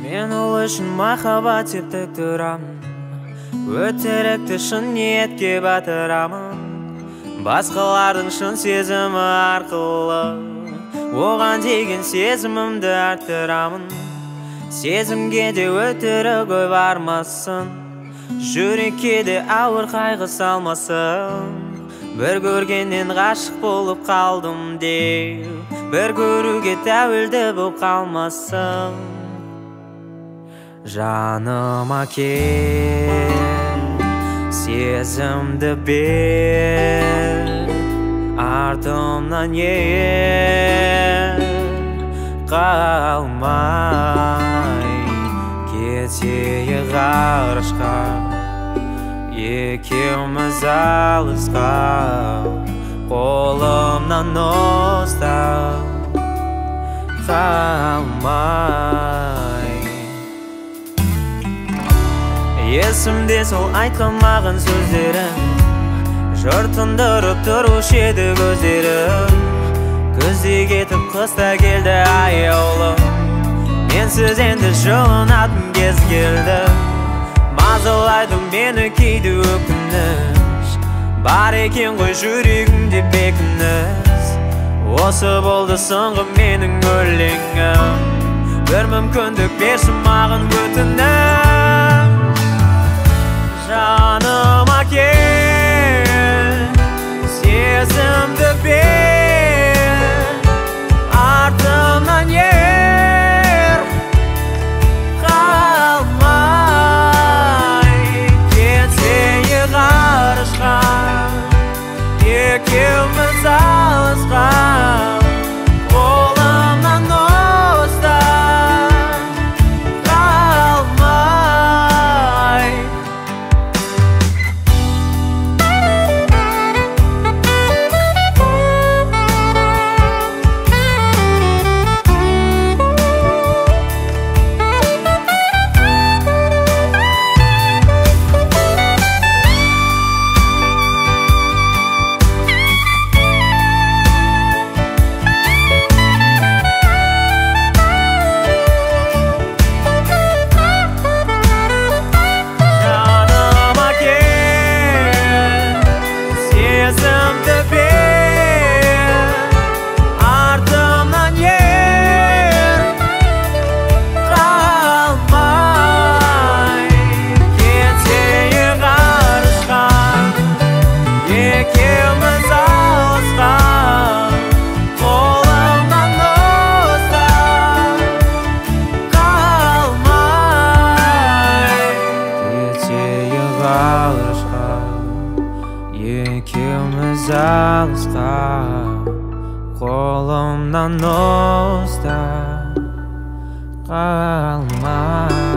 Мен ол үшін махаббат септік тұрамын, өтірікті шын ниетке батырамын. Басқалардың шын сезімі арқылы оған деген сезімімді арттырамын. Сезімге де өтірік ой бармасын, жүрекке де ауыр қайғы салмасын. Бір көргеннен ғашық болып қалдым деу, бір көруге тәуелді болып қалмасын. Жаныма кел, сезімді бер, артымнан ер қалмай. Кетейік ғарышқа, екеуміз алысқа, қолымнан ұстап қалмай. Есімде сол айтқан маған сөздерің, жұртындырып тұрушы еді көздерің. Күзде кетіп қыста келді аяулым, менсіз енді жылынатын кез келді. Мазалайды мені кейде өкініш, бар екен ғой жүрегімде бекініс. Осы болды соңғы менің өлеңім, бір мүмкіндік берші маған өтінем. Жаныма кел, сезімді бер, артымнан ер қалмай. Кетейік ғарышқа, екеуміз алысқа, қолымнан ұстап қалмай. Алысқа, қолымнан ұстап қалмай.